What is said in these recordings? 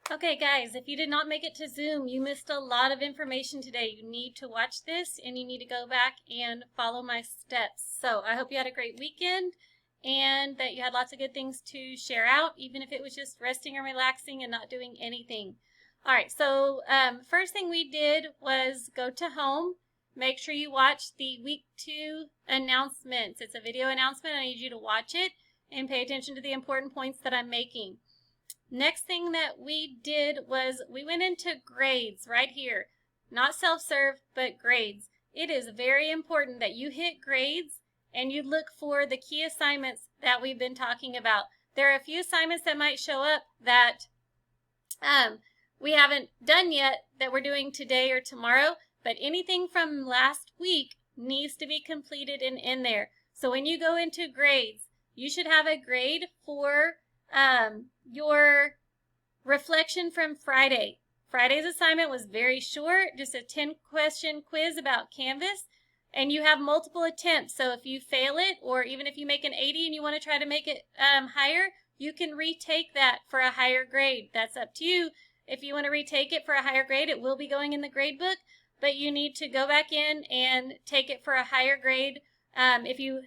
Okay, guys, if you did not make it to Zoom, you missed a lot of information today. You need to watch this and you need to go back and follow my steps. So I hope you had a great weekend and that you had lots of good things to share out, even if it was just resting and relaxing and not doing anything. All right, so first thing we did was go to home. Make sure you watch the week 2 announcements. It's a video announcement. I need you to watch it and pay attention to the important points that I'm making. Next thing that we did was we went into grades right here. Not self-serve, but grades. It is very important that you hit grades and you look for the key assignments that we've been talking about. There are a few assignments that might show up that we haven't done yet that we're doing today or tomorrow, but anything from last week needs to be completed and in there. So when you go into grades, you should have a grade for your reflection from Friday. Friday's assignment was very short, just a 10-question quiz about Canvas, and you have multiple attempts. So if you fail it, or even if you make an 80 and you want to try to make it higher, you can retake that for a higher grade. That's up to you. If you want to retake it for a higher grade, it will be going in the grade book, but you need to go back in and take it for a higher grade. If you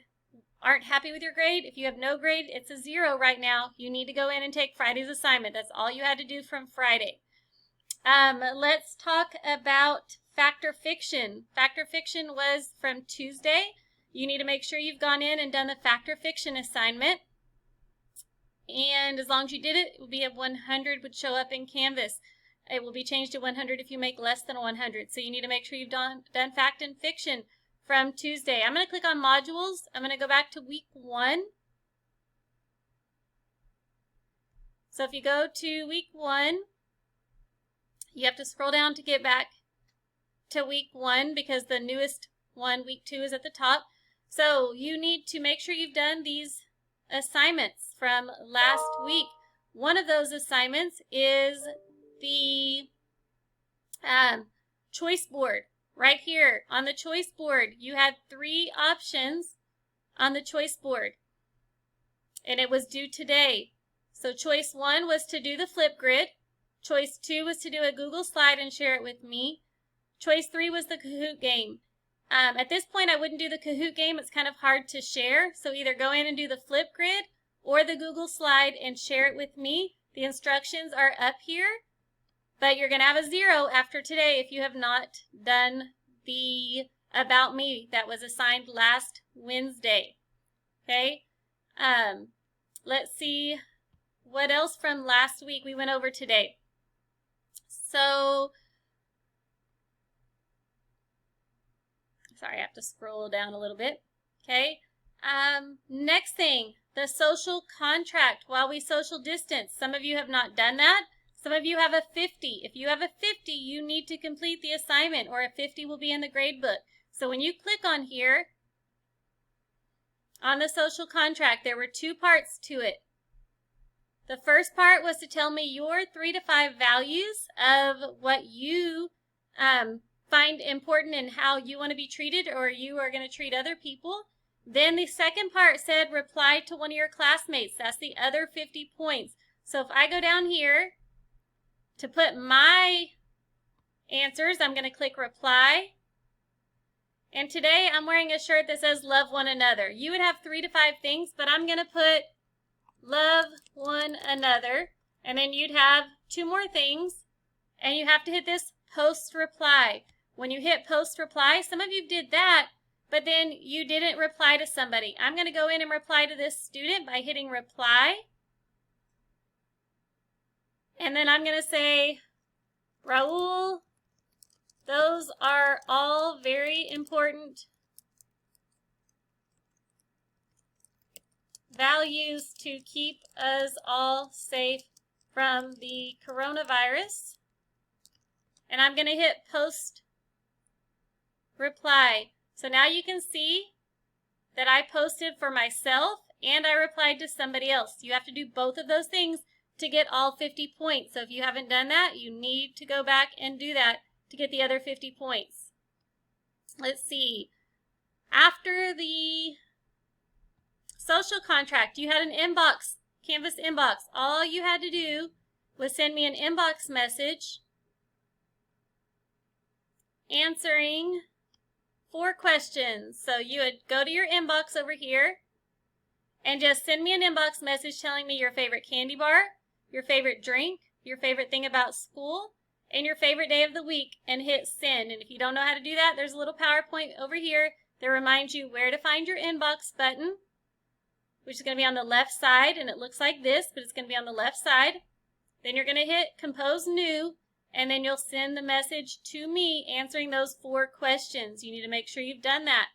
aren't happy with your grade, if you have no grade, it's a 0 right now. You need to go in and take Friday's assignment. That's all you had to do from Friday. Let's talk about fact or fiction. Fact or fiction was from Tuesday. You need to make sure you've gone in and done the fact or fiction assignment. And as long as you did it, it would be a 100 would show up in Canvas. It will be changed to 100 if you make less than 100. So you need to make sure you've done fact and fiction from Tuesday. I'm going to click on modules. I'm going to go back to week 1. So if you go to week 1, you have to scroll down to get back to week 1 because the newest one, week 2, is at the top. So you need to make sure you've done these assignments from last week. One of those assignments is the choice board. Right here on the choice board, you had 3 options on the choice board, and it was due today. So choice 1 was to do the Flipgrid. Choice 2 was to do a Google slide and share it with me. Choice 3 was the Kahoot game. At this point, I wouldn't do the Kahoot game. It's kind of hard to share. So either go in and do the Flipgrid or the Google slide and share it with me. The instructions are up here. But you're going to have a 0 after today if you have not done the About Me that was assigned last Wednesday. Okay? Let's see what else from last week we went over today. So, sorry, I have to scroll down a little bit. Okay? Next thing, the social contract while we social distance. Some of you have not done that. Some of you have a 50. If you have a 50, you need to complete the assignment, or a 50 will be in the grade book. So when you click on here, on the social contract, there were 2 parts to it. The first part was to tell me your 3 to 5 values of what you find important and how you want to be treated or you are going to treat other people. Then the second part said reply to one of your classmates. That's the other 50 points. So if I go down here to put my answers, I'm going to click reply. And today I'm wearing a shirt that says love one another. You would have 3 to 5 things, but I'm going to put love one another. And then you'd have 2 more things. And you have to hit this post reply. When you hit post reply, some of you did that, but then you didn't reply to somebody. I'm going to go in and reply to this student by hitting reply. And then I'm going to say, Raul, those are all very important values to keep us all safe from the coronavirus. And I'm going to hit post reply. So now you can see that I posted for myself and I replied to somebody else. You have to do both of those things to get all 50 points. So if you haven't done that, you need to go back and do that to get the other 50 points. Let's see. After the social contract, you had an inbox, Canvas inbox. All you had to do was send me an inbox message answering 4 questions. So you would go to your inbox over here and just send me an inbox message telling me your favorite candy bar, your favorite drink, your favorite thing about school, and your favorite day of the week, and hit send. And if you don't know how to do that, there's a little PowerPoint over here that reminds you where to find your inbox button, which is going to be on the left side, and it looks like this, but it's going to be on the left side. Then you're going to hit compose new, and then you'll send the message to me answering those 4 questions. You need to make sure you've done that.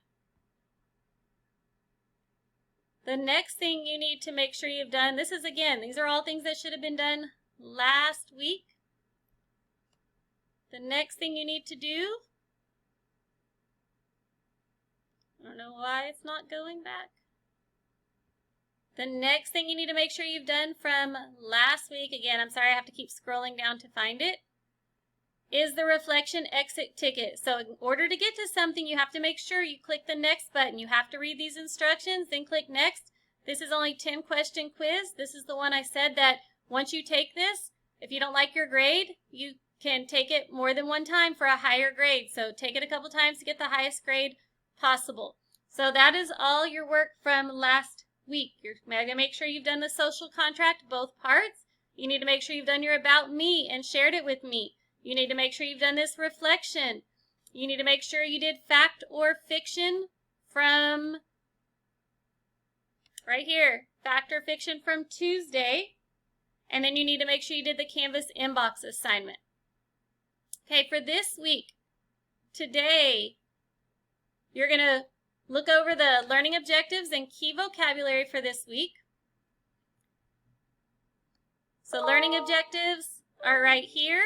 The next thing you need to make sure you've done, this is again, these are all things that should have been done last week. The next thing you need to do, I don't know why it's not going back. The next thing you need to make sure you've done from last week, again, I'm sorry I have to keep scrolling down to find it, is the reflection exit ticket. So in order to get to something, you have to make sure you click the next button. You have to read these instructions, then click next. This is only 10 question quiz. This is the one I said that once you take this, if you don't like your grade, you can take it more than one time for a higher grade. So take it a couple times to get the highest grade possible. So that is all your work from last week. You're going to make sure you've done the social contract, both parts. You need to make sure you've done your about me and shared it with me. You need to make sure you've done this reflection. You need to make sure you did fact or fiction from right here, fact or fiction from Tuesday. And then you need to make sure you did the Canvas inbox assignment. Okay, for this week, today, you're going to look over the learning objectives and key vocabulary for this week. So learning objectives are right here.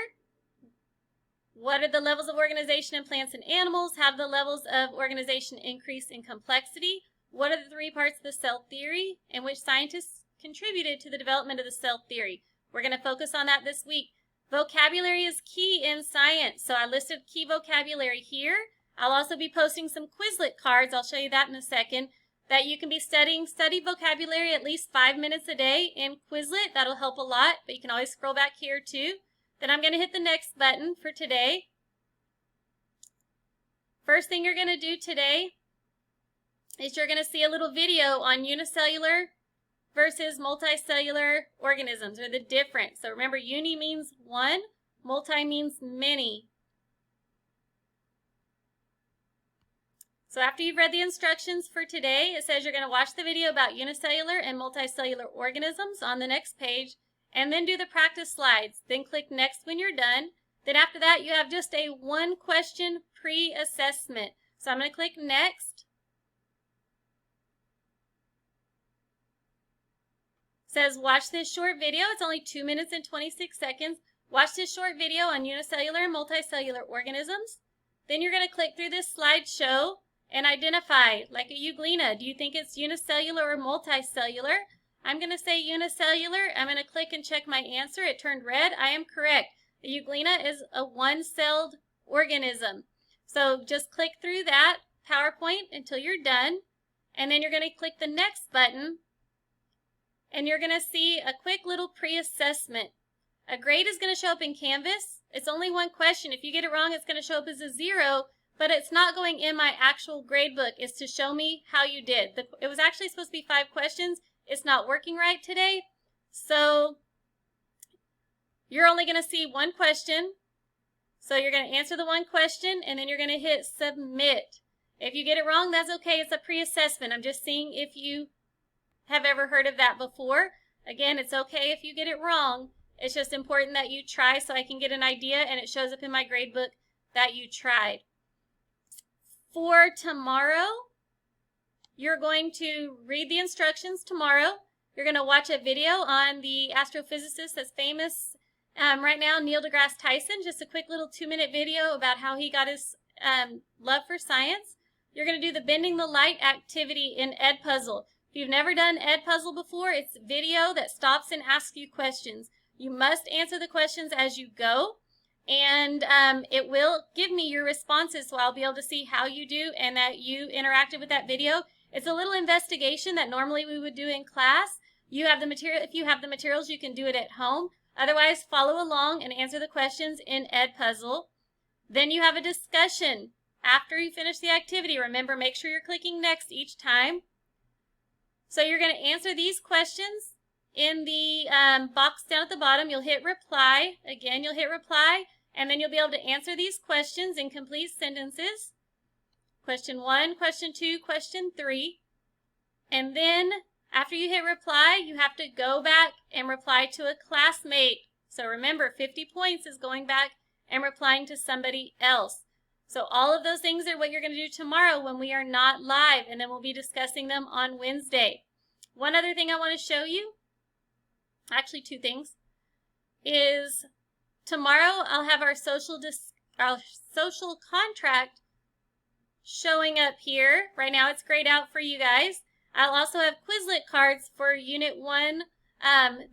What are the levels of organization in plants and animals? How do the levels of organization increase in complexity? What are the 3 parts of the cell theory? And which scientists contributed to the development of the cell theory? We're going to focus on that this week. Vocabulary is key in science, so I listed key vocabulary here. I'll also be posting some Quizlet cards, I'll show you that in a second, that you can be studying. Study vocabulary at least 5 minutes a day in Quizlet. That'll help a lot, but you can always scroll back here too. Then I'm going to hit the next button for today. First thing you're going to do today is you're going to see a little video on unicellular versus multicellular organisms, or the difference. So remember, uni means one, multi means many. So after you've read the instructions for today, it says you're going to watch the video about unicellular and multicellular organisms on the next page, and then do the practice slides. Then click next when you're done. Then after that, you have just a 1 question pre-assessment. So I'm going to click next. It says watch this short video. It's only 2 minutes and 26 seconds. Watch this short video on unicellular and multicellular organisms. Then you're going to click through this slideshow and identify, like a euglena, do you think it's unicellular or multicellular? I'm going to say unicellular. I'm going to click and check my answer. It turned red. I am correct. The euglena is a 1-celled organism. So just click through that PowerPoint until you're done. And then you're going to click the next button. And you're going to see a quick little pre-assessment. A grade is going to show up in Canvas. It's only 1 question. If you get it wrong, it's going to show up as a 0. But it's not going in my actual grade book. It's to show me how you did. It was actually supposed to be 5 questions. It's not working right today, so you're only going to see 1 question. So you're going to answer the 1 question, and then you're going to hit submit. If you get it wrong, that's okay. It's a pre-assessment. I'm just seeing if you have ever heard of that before. Again, it's okay if you get it wrong. It's just important that you try so I can get an idea, and it shows up in my grade book that you tried. For tomorrow, you're going to read the instructions tomorrow. You're going to watch a video on the astrophysicist that's famous right now, Neil deGrasse Tyson. Just a quick little 2-minute video about how he got his love for science. You're going to do the Bending the Light activity in Edpuzzle. If you've never done Edpuzzle before, it's video that stops and asks you questions. You must answer the questions as you go, and it will give me your responses, so I'll be able to see how you do and that you interacted with that video. It's a little investigation that normally we would do in class. You have the material. If you have the materials, you can do it at home. Otherwise, follow along and answer the questions in Edpuzzle. Then you have a discussion after you finish the activity. Remember, make sure you're clicking next each time. So you're going to answer these questions in the box down at the bottom. You'll hit reply. Again, you'll hit reply, and then you'll be able to answer these questions in complete sentences. Question 1, question 2, question 3. And then after you hit reply, you have to go back and reply to a classmate. So remember, 50 points is going back and replying to somebody else. So all of those things are what you're going to do tomorrow when we are not live, and then we'll be discussing them on Wednesday. One other thing I want to show you, actually 2 things, is tomorrow I'll have our social contract showing up here. Right now it's grayed out for you guys. I'll also have Quizlet cards for Unit 1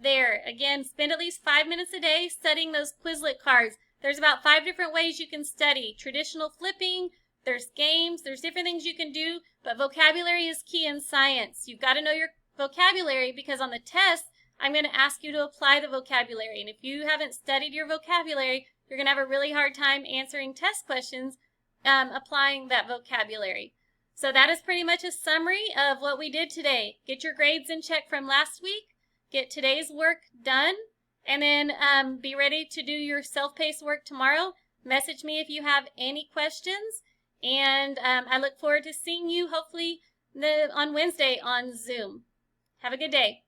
there. Again, spend at least 5 minutes a day studying those Quizlet cards. There's about 5 different ways you can study. Traditional flipping, there's games, there's different things you can do, but vocabulary is key in science. You've got to know your vocabulary because on the test, I'm going to ask you to apply the vocabulary. And if you haven't studied your vocabulary, you're going to have a really hard time answering test questions applying that vocabulary. So that is pretty much a summary of what we did today. Get your grades in check from last week, get today's work done, and then be ready to do your self-paced work tomorrow. Message me if you have any questions, and I look forward to seeing you hopefully on Wednesday on Zoom. Have a good day.